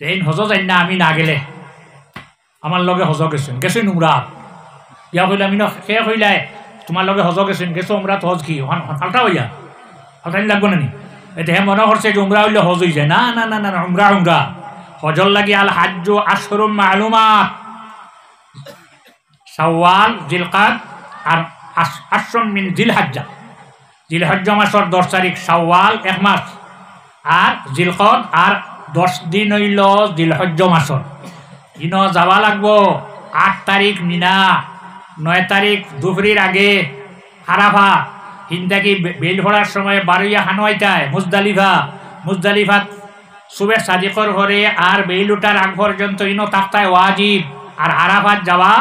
এই হজ যাই না আমি না গেলে আমার লগে হজ গেছেন উমরা ইয়া কইলে আমি সে কইলাই তোমার লগে হজ গেছো উমরা তো হজ কি ফাল্টা হইয়া ফাল্টানি লাগবো না নি এতে হে মনে করছে যে উমরা হইলে হজ হয়ে যায় না না না না উমরা উমরা হজর লাগি আল হাজ্জু আশহুরুম মালুমাত শাওয়াল জিলকাদ আর আশরুম মিন জিলহজ্জা জিলহজ্জা মাসের 10 তারিখ শাওয়াল 1 মাস আর জিলকদ আর 10 দিন হইল জিলহজ্জা মাসের ইন যাওয়া লাগবো 8 তারিখ মিনা 9 তারিখ দুপুরের আগে আরাফা হিন্দাকি বেল ভরার সময় বারুইয়া হানুয়াইতায় মুজদালিফা সুবে সাদিকর ঘরে আর বেল উঠার আগ পর্যন্ত ইনো তাক্তায় ওয়াজিব আর আরাফাত যাওয়া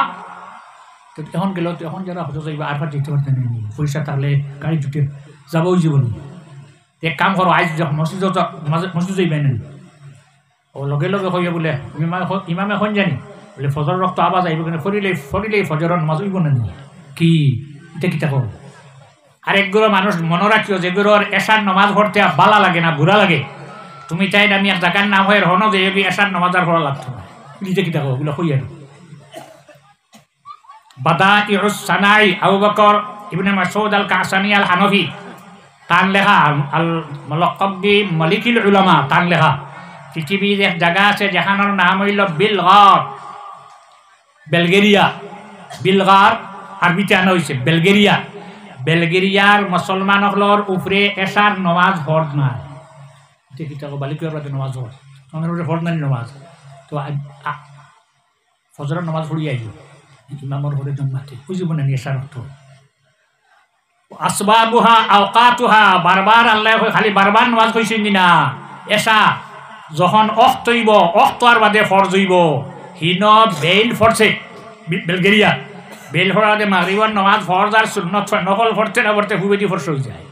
তো এখন গেল তো এখন যারা হজর যাইবা আরাফাত যেতে পারতেন পয়সা তাহলে গাড়ি ঢুকে যাবো ওই জীবন এক কাম করো আইজ মসজিদ যাইবেন ও লগে লগে হইয়া বলে ইমামে এখন জানি বলে ফজর রক্ত আবার যাইব কিন্তু ফরিলেই ফজরের নামাজ হইব না কি এটা কিতা করো আর একগুলো মানুষ মনে রাখিও যেগুলোর এশার নামাজ পড়তে বালা লাগে না বুড়া লাগে তুমি চাই আমি এক জায়গার নাম হয়ে হনো যে এশার নামাজ আর পড়া লাগতো না এটা কিতা করো ওগুলো হইয়া বাদাইউস সানাই আবু বকর ইবনে মাসউদ আল কাসানি আল হানফি তার লেখা আল মুলাক্কাব বি মালিকুল উলামা তার লেখা পৃথিবীর এক জায়গা আছে যেখানের নাম হইল বিলগার আরবিতে আনা হয়েছে বেলগেরিয়ার মুসলমান হলর উপরে এশার নমাজ ফরজ নাই বালিকুয়ার নমাজ ফরজ নাই নমাজ তো ফজরের নমাজ পড়ি আইব ইমামর ঘরে জন্মাতে বুঝিব না এশার অর্থ আসবাবুহা আওকাতুহা বারবার আল্লাহ খালি বারবার নমাজ কইছেন না এশা যখন অক্ত হইব অক্ত আর বাদে ফরজ হইব হিন বেল ফরছে বেলগেরিয়া বেল ফরাতে মাগরিবার নমাজ ফরজ আর সুন্নত নকল ফরতে না পড়তে হুবেদি ফরজ হয়ে যায়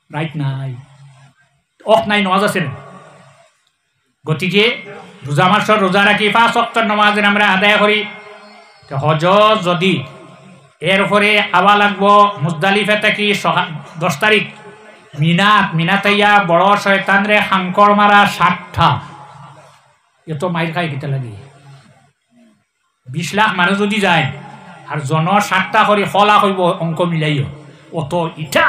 রাইট নাই অক্ত নাই নমাজ আছে গতিকে রোজা মাসের রোজা রাখি 5 ওয়াক্তের নামাজ আমরা আদায় করি তো হজ যদি এরপরে আবার লাগবো মুজদালিফা থেকে 10 তারিখ মিনাতাইয়া বড় শয়তান রে হাঙ্কর মারা 60টা এত মাইর খাই কিতা লাগে 20 লাখ মানুষ যদি যায় আর জন 60টা করে খলা হইব অঙ্ক মিলাইও অত ইটা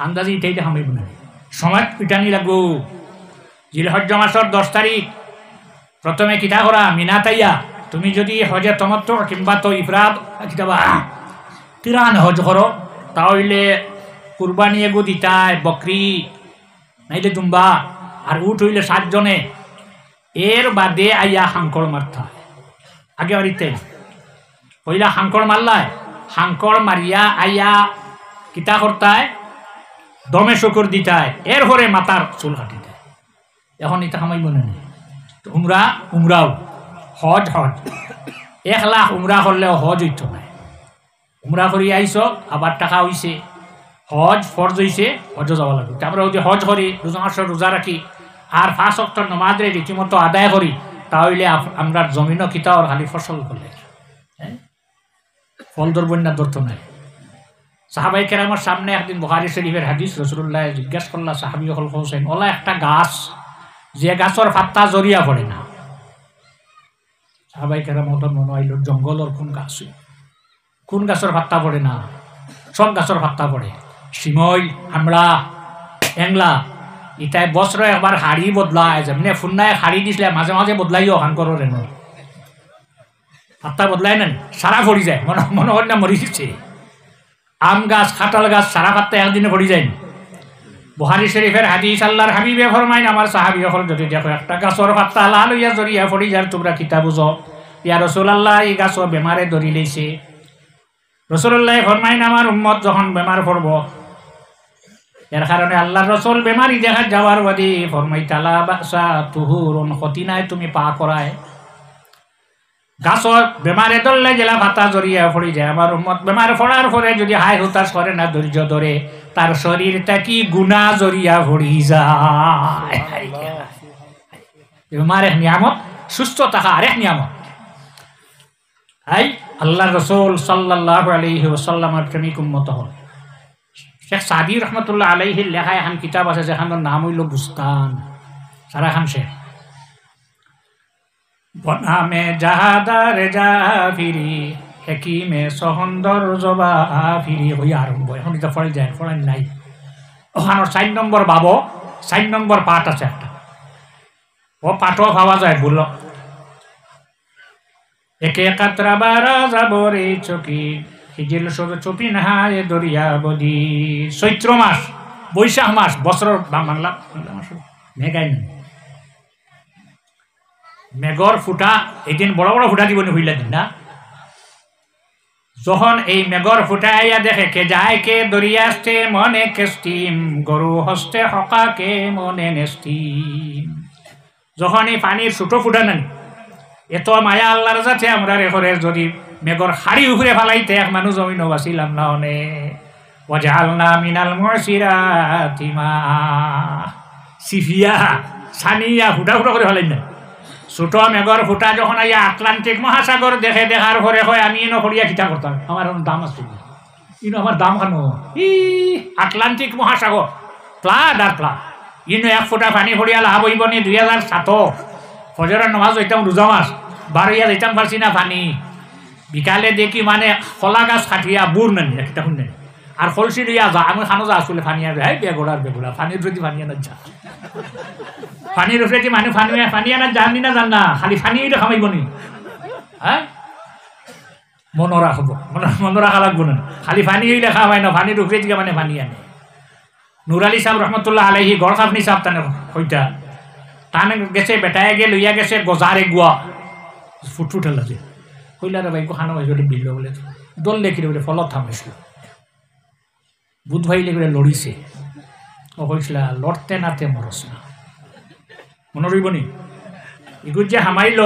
আন্দাজি ইটাইটা হামাইব না সময় পিটানি লাগবো জিলহজ্জা মাসের 10 তারিখ প্রথমে কিতা করা মিনাতাইয়া তুমি যদি হজে তমত্ত কিংবা তো ইফরাদ কিতাবা কিরান হজ করো তাহলে কুরবানি এগো দিতায় বকরি নাইলে দুম্বা আর উঠ হইলে 7 জনে এর বাদে আইয়া হাঙ্কর মারতা আগে বাড়িতে হইলা হাঙ্কর মারলায় হাঙ্কর মারিয়া আইয়া কিতা করতায় দমে শুকুর দিতায় এর হরে মাতার চুল কাটিতায় এখন এটা আমায় মনে নেই উমরাও হজ 1 লাখ উমরা করলেও হজ হইত না উমরা করি আইস আবার টাকা হইছে হজ ফরজ হইছে হজ যাওয়া লাগবে আমরা যদি হজ করি রোজা মাসের রোজা রাখি আর 5 ওয়াক্তের নামাজে রীতিমতো আদায় করি তাহলে আমরা জমিনও কিতা আর খালি ফসল করলে ফল ধরবেন না ধরতো নাই সাহাবাই কেরামের সামনে একদিন বুখারী শরীফের হাদিস রাসূলুল্লাহ জিজ্ঞাসা করলা সাহাবী হল হোসেন ওলা একটা গাছ যে গাছের পাতা জড়িয়া পড়ে না সাহাবাই কেরাম মনে হইল জঙ্গলের কোন গাছের পাত্তা পড়ে না সব গাছের পাত্তা পড়ে শিমইল আমড়া এংলা ইটাই বছরে একবার হাড়ি বদলায় যেমনি ফুন্নায় হাড়ি দিছিলে মাঝে মাঝে বদলাইও হান করো রেন পাত্তা বদলাই নেন সারা পড়ি যায় মনে হয় না মরি দিচ্ছে আম গাছ কাঁঠাল গাছ সারা পাত্তা একদিনে পড়ি যায় বুখারী শরীফের হাদিস আল্লাহর হাবিবে ফরমাইন আমার সাহাবী হল যদি দেখো একটা গাছের পাত্তা লাল হইয়া জড়িয়া পড়ি যার তোমরা কিতা বুঝো ইয়া রাসূলুল্লাহ এই গাছ বেমারে ধরি লইছে রাসূলুল্লাহ ফরমাইন আমার উম্মত যখন বেমার পড়ব এর কারণে আল্লাহর রাসূল বেমারি দেখা যাওয়ার বাদে ফরমাই তালা বাসা তুহুরুন ক্ষতি নাই তুমি পা করায় গাছ বেমারে ধরলে জেলা ভাতা জড়িয়া পড়ি যায় আমার উম্মত বেমার পড়ার পরে যদি হাই হুতাশ করে না ধৈর্য ধরে তার শরীরটা কি গুনাহ জড়িয়া পড়ি যায় বেমার এক নিয়ামত সুস্থ থাকা আরেক নিয়ামত আল্লাহ রাসূল সাল্লাল্লাহু আলাইহি ওয়াসাল্লামের প্রেমিক উম্মত হল শেখ সাদি রহমতুল্লাহ আলাইহির লেখা এখন কিতাব আছে যেখানোর নাম হইল বুস্তান সারা খান শেখ বনামে জাহাদার জাফিরি হেকিমে সহন্দর জবা ফিরি হইয়া আরম্ভ এখন এটা ফল যায় ফলেন নাই ওখানোর 4 নম্বর বাবো 4 নম্বর পাঠ আছে একটা ও পাঠও পাওয়া যায় বলল একে কাতরা বারা যাবরে চকি হিজিল চপি নাহায় দরিয়া বদি চৈত্র মাস বৈশাখ মাস বছরের বাংলা মাস মেঘাই নেই মেঘর ফুটা এদিন বড় বড় ফুটা দিব হইলা দিন না যখন এই মেঘর ফুটা আইয়া দেখে কে যায় কে দরিয়াস্তে মনে কেস্টিম গরু হস্তে হকা কে মনে নেস্টিম যখন এই পানির ছোটো ফুটা নানি এত মায়া আল্লাহর যাতে আমরা রেখরে যদি মেঘর হাড়ি উপরে ফালাইতে এক মানুষ জমিন বাঁচিলাম না অনে ওয়াজআলনা মিনাল মুসিরাতি মা সিফিয়া সানিয়া ফুটা ফুটা করে ফেলাই না ছোট মেঘর ফুটা যখন আইয়া আটলান্টিক মহাসাগর দেখে দেখার পরে হয় আমি ইনো করিয়া খিতা করতাম আমার দাম আছে ইনো আমার দাম কেন আটলান্টিক মহাসাগর প্লাড আর প্লাড ইনো 1 ফুটা পানি করিয়া লাভ হইব নি 2007 ফজরের নামাজ হইতাম রোজা মাস বারোইয়া যাইতাম পারছি না পানি বিকালে দেখি মানে কলা গাছ কাটিয়া বুর নানি একটা শুনে আর কলসি দিয়া যা আমি খানো যা আসলে ফানিয়া হ্যাঁ বেগুড়া পানির প্রতি ফানিয়া না যা পানির উপরে মানুষ ফানিয়া না জানি না জান না খালি ফানিয়ে খামাইব নি হ্যাঁ মনে রাখব মনে রাখা লাগবো না খালি ফানি হইলে খাওয়াই না পানির উপরে দিকে মানে ফানি আনে নুর আলী সাহেব রহমতুল্লাহ আলাইহি গড় খাফনি সাহেব তানে হইতা তানে গেছে বেটায় গে লইয়া গেছে গজারে গুয়া ফুটফুট লাগে কইলারে ভাই খানো ভাই যদি বিল বলে দল লেখি বলে ফলত থামাইছিল বুধ ভাই লেগে লড়িছে ও কইছিল লড়তে নাতে মরস না মনে রইব নি এগুলো যে হামাইল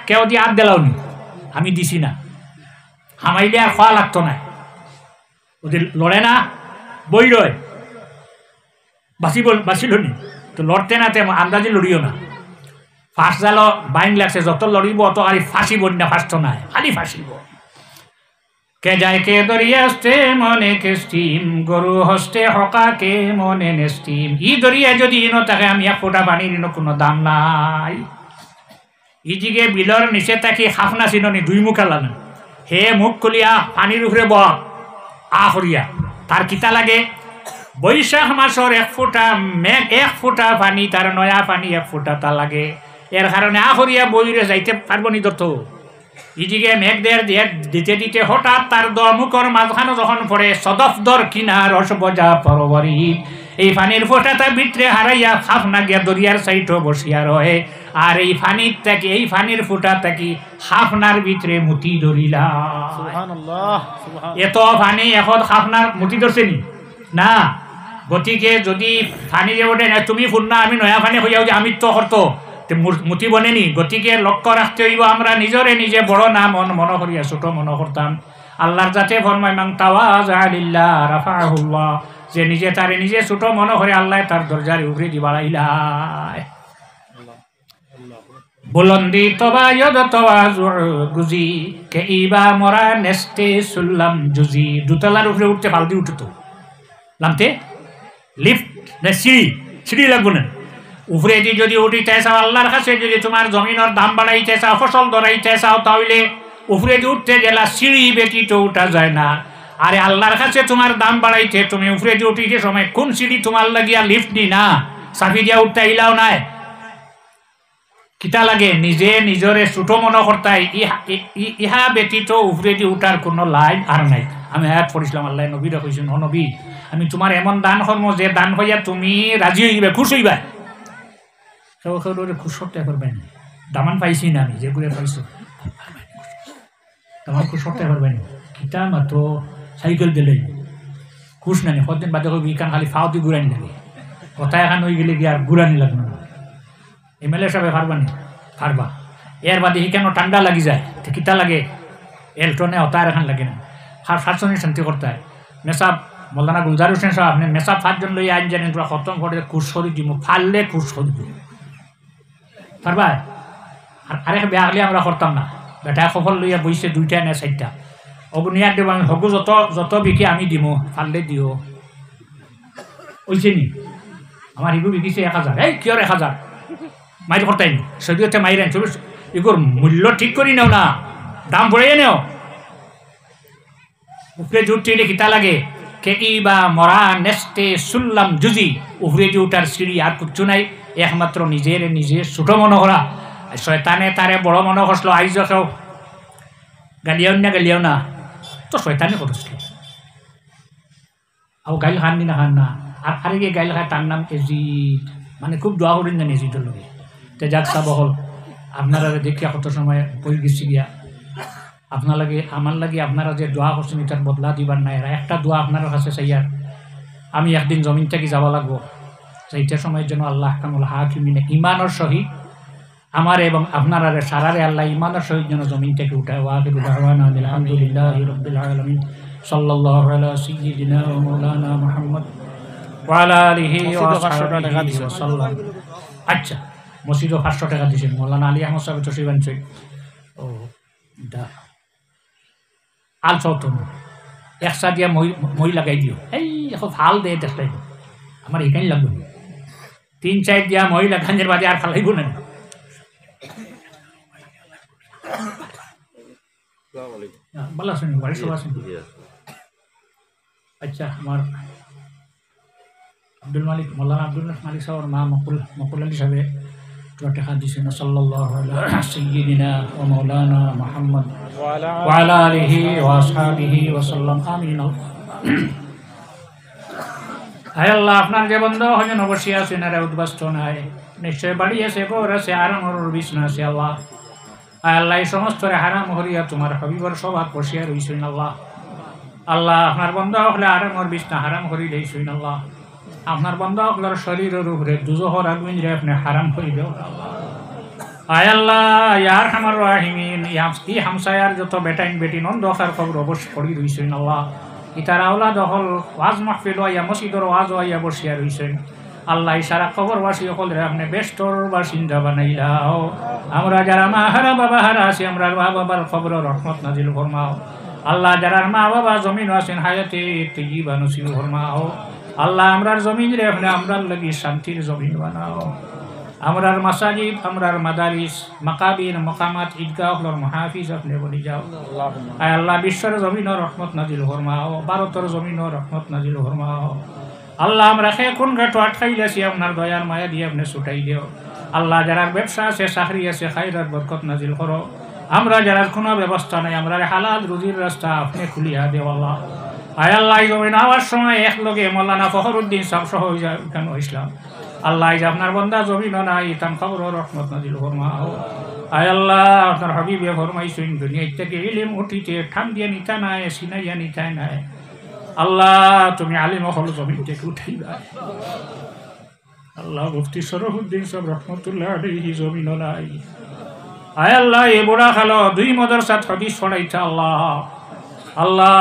কেউ দিয়ে আর দিলাও নি আমি দিছি না হামাইলে আর খাওয়া লাগতো না ওদের লড়ে না বই রয় বাঁচিল নি তো লড়তে নাতে আন্দাজে লড়িও না ফাঁস জাল বাইন লাগছে যত লড়িব অত খালি ফাঁসিব না ফাঁসতো নাই খালি ফাঁসিব কে যায় কে দরিয়া হস্তে মনে কেস্টিম গরু হস্তে হকা কে মনে নেস্টিম ই দরিয়া যদি ইনো থাকে আমি 1 ফোঁটা পানির ইনো কোনো দাম নাই ইজিগে বিলর নিচে থাকি খাফনা চিননি 2 মুখ আলানা হে মুখ খুলিয়া পানির উপরে বহ আহরিয়া তার কিতা লাগে বৈশাখ মাসর 1 ফোঁটা মেঘ 1 ফোঁটা পানি তার নয়া পানি 1 ফোঁটা তা লাগে এর কারণে আহরিয়া বইরে যাইতে পারবো নি তো ইদিকে মেঘ দিতে দিতে হঠাৎ তার মুখর মাঝখানো যখন পড়ে সদফদর কিনার রসবজা পরবরী এই পানির ফোঁটাটা ভিতরে হারাইয়া খাফনা গিয়া দরিয়ার সাইডও বসিয়া রহে আর এই পানির থেকে এই পানির ফোঁটা থেকে খাফনার ভিতরে মুতি ধরিলা এত পানি এখন খাফনার মুতি ধরছে নি না গতিকে যদি পানি যে ওঠে না তুমি ফুন্না আমি নয়া পানি হইয়াও যে আমি তো করতো মুতি বনেনি গতিকে লক্ষ্য রাখতে হইব আমরা নিজরে নিজে বড় না মনে করিয়া ছোট মনে করতাম আল্লাহর যাতে ফরমায় মান তাওয়াযা লিল্লাহ রাফাহুল্লাহ যে নিজে তারে নিজে ছোট মনে করে আল্লাহ তার দরজার উপরে দি বাড়াইলাই বুলন্দি তবায়দ তাওয়াজু গুজি কে ইবা মরা নেস্তে সুল্লাম জুজি দুতলার উপরে উঠতে ফালদি উঠতো নামতে লিফট না সিঁড়ি লাগবো না উপরে দিয়ে যদি উঠিতে চাও আল্লাহর কাছে যদি তোমার জমিনের দাম বাড়াইতে চাও ফসল ধরাইতে চাও তাহলে উপরে দিয়ে উঠতে গেলা সিঁড়ি ব্যতীত উঠা যায় না আরে আল্লাহর কাছে তোমার দাম বাড়াইতে তুমি উপরে দিয়ে উঠিতে সময় কোন সিঁড়ি তোমার লাগিয়া লিফট নি না চাপি দিয়া উঠতে ইলাও নাই কিতা লাগে নিজে নিজরে ছোট মনে করতাই ইহা ব্যতীত উপরে দিয়ে উঠার কোনো লাইন আর নাই আমি আয়াত পড়িছিলাম আল্লাহ নবীরা কইছেন ও নবী আমি তোমার এমন দান কর্ম যে দান হইয়া তুমি রাজি হইবে খুশ হইবা খুশ করতে পারবেন দামান পাইছি না আমি যেগুলো পাইছো তোমার খুশ করতে পারবেন কিতা মাত্র সাইকেল দিলে খুশ নানি কতদিন বাদে বিকান খালি ফাওতি ঘুরানি লাগে কথা এখন হয়ে গেলে গিয়ে আর ঘুরানি লাগবে না এমএলএ সাহেব পারবানি পারবা এর বাদে কেন ঠান্ডা লাগি যায় কিতা লাগে এলটনে হতার এখন লাগে না ফার্সনে শান্তি করতে হয় মেসাব মৌলানা গুলজার হোসেন সাহেব আপনি মেসাব 5 জন লইয়া আইন জানেন তোরা খতম করে খুশ করি দিব ফাললে খুশ করি দিব পারবা আর আরেক বেয়াগলি আমরা করতাম না বেটা সফল লইয়া বইছে 2টা না 4টা অগুনিয়ার দেব আমি হগু যত যত বিকি আমি দিব ফাললে দিও ওইছে নি আমার হিগু বিকিছে 1000 এই কিয়র 1000 মাইর করতাই নি সদিয়তে মাইরেন চলুস এগুর মূল্য ঠিক করি নাও না দাম বড়াইয়ে নেও উপরে জুটটি রে কিতা লাগে কে ইবা মরা নেস্তে সুল্লাম জুজি উপরে যে উঠার সিঁড়ি আর কিচ্ছু নাই একমাত্র নিজের নিজে ছোট মনে করা শয়তানে তারে বড় মনে করছিল আইজ কেউ গালিয়াও না তো শয়তানে করছিল আর গাইল খান না খান না আর আরে গিয়ে গাইল খায় তার নাম এজিদ মানে খুব দোয়া করেন জানি এজিদের লোকে তে যাক বহল আপনারা দেখিয়া কত সময় বই গেছি গিয়া আপনার লাগে আমার লাগে আপনারা যে দোয়া করছেন এটার বদলা দিবার নাই একটা দোয়া আপনার কাছে চাইয়ার আমি একদিন জমিন থেকে যাব লাগবো সেইটা সময়ের জন্য আল্লাহ কামুল হাকিমিনে ইমানের সহিত আমার এবং আপনারা সারারে আল্লাহ ইমানের সহিত যেন জমিন থেকে উঠায় ওয়াকিরু দাওয়ানা আলহামদুলিল্লাহি রাব্বিল আলামিন সাল্লাল্লাহু আলা সাইয়্যিদিনা ওয়া মাওলানা মুহাম্মদ ওয়া আলা আলিহি ওয়া সাহবিহি ওয়া সাল্লাম। আচ্ছা মসজিদও 500 টাকা দিয়েছেন মৌলানা আলী আহমদ সাহেব তশরিফ আনছে ও দা আল চৌতন একসা দিয়া মই লাগাই দিও এই এখন ভাল দে দেখলাই আমার এখানে লাগবে 3-4 দিয়া মই লাগানোর বাদে আর ফালাইব না ভালো আছেন বাড়ি সব আছেন আচ্ছা আমার আব্দুল মালিক মৌলানা আব্দুল মালিক সাহেব মা মকুল আলী সাহেব টাকা দিয়েছেন সাল্লাল্লাহু আলা সাইয়্যিদিনা ওয়া মাওলানা মুহাম্মদ ওয়া আলা আলিহি ওয়া আসহাবিহি ওয়া সাল্লাম আমিন। হায় আল্লাহ আপনার যে বন্ধ হজন অবশ্যই আছেন আর উদ্বাস্ত নাই নিশ্চয় বাড়ি আছে ঘর আছে আরামর বিছনা আছে আল্লাহ হায় আল্লাহ এই সমস্ত হারাম হরিয়া তোমার হবিবর সবার বসিয়া রইছেন আল্লাহ আল্লাহ আপনার বন্ধ হলে আরামর বিছনা হারাম হরি লইছেন আল্লাহ আপনার বন্ধ আপনার শরীরের উপরে দুজহর আগুন রে আপনি হারাম করে দেও আয় আল্লাহ ইয়ার হামার রাহিমিন ই হামসায়ার যত বেটাইন বেটিন অন্ধকার খবর অবশ্য পড়ি রইছেন আল্লাহ ইতার আওলাদ হল ওয়াজ মাহফিল হইয়া মসজিদর ওয়াজ হইয়া বসিয়া রইছেন আল্লাহ সারা খবরবাসী হল রে আপনি বেষ্টর বাসিন্দা বানাইলাও আমরা যারা মা হারা বাবা হারা আছি আমরা মা বাবার খবর রহমত নাজিল ফরমাও আল্লাহ যারা মা বাবা জমিন আছেন হায়াতে তৈয়বা নসিব ফরমাও আল্লাহ আমরার জমিন রে আপনি আমরার লাগি শান্তির জমিন বানাও আমরার মাসাজিদ আমরার মাদারিস মাকাবির মকামাত ঈদগাহর মুহাফিজ আপনি বলি যাও আয় আল্লাহ বিশ্বের জমিন রহমত নাজিল ফরমাও ভারতের জমিন রহমত নাজিল ফরমাও আল্লাহ আমরা খে কোন ঘাটো আটকাইলাছি আপনার দয়ার মায়া দিয়ে আপনি ছুটাই দিও আল্লাহ যারা ব্যবসা আছে চাকরি আছে খাইরাত বরকত নাজিল করো আমরা যারা কোনো ব্যবস্থা নাই আমরা হালাল রুজির রাস্তা আপনি খুলিয়া দেও আল্লাহ আয় আল্লাহ জমিন আওয়ার সময় একলগে মৌলানা ফখরুদ্দিন সাহেব সহ কেন ইসলাম আল্লাহ আপনার বন্দা জমিন নাই তান খবর রহমত নাজিল ফরমাও আয় আল্লাহ আপনার হাবিবে ফরমাইছেন দুনিয়া থেকে ইলম উঠিতে ঠান দিয়ে নিতা নাই সিনাইয়া নিতাই নাই আল্লাহ তুমি আলিম হল জমিন থেকে উঠাইবা আল্লাহ মুফতি শরফুদ্দিন সাহেব রহমতুল্লাহ আলাইহি জমিন নাই আয় আল্লাহ এ বড়া খালো 2 মাদ্রাসাত হাদিস পড়াইতা আল্লাহ আল্লাহ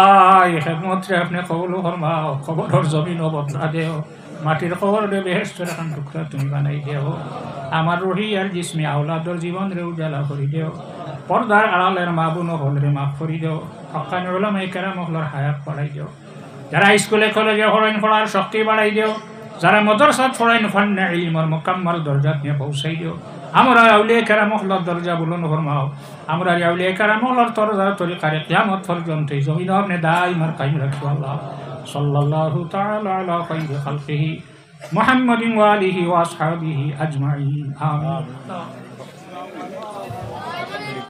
এই খেদমতরে আপনি কবুল ফরমাও খবরের জমিন বদলা দেও মাটির খবর দে বেহেশতের খান টুকরা তুমি বানাই দেও আমার রুহি আর জিসমি আওলাদর জীবন রে উজালা করি দেও পর্দার আড়ালের মা বোন হলরে মাফ করি দেও হক্কানি উলামায়ে কেরাম হলর হায়াত বাড়াই দেও যারা স্কুলে কলেজে পড়াইন পড়ার শক্তি বাড়াই দেও যারা মাদ্রাসাত পড়াইন ফান্নে ইলমের মুকাম্মাল দরজাত নিয়ে পৌঁছাই দেও আমরা আউলিয়া কেরাম হলর দরজা বুলন্দ ফরমাও আমরা আউলিয়া কেরাম হলর তরিকারে কিয়ামত পর্যন্ত জমিন আপনি দাইমান কায়েম রাখো আল্লাহ সাল্লাল্লাহু তাআলা আলা খায়রি খালকিহি মুহাম্মাদিন ওয়া আলিহি ওয়া আসহাবিহি আজমাইন আমিন।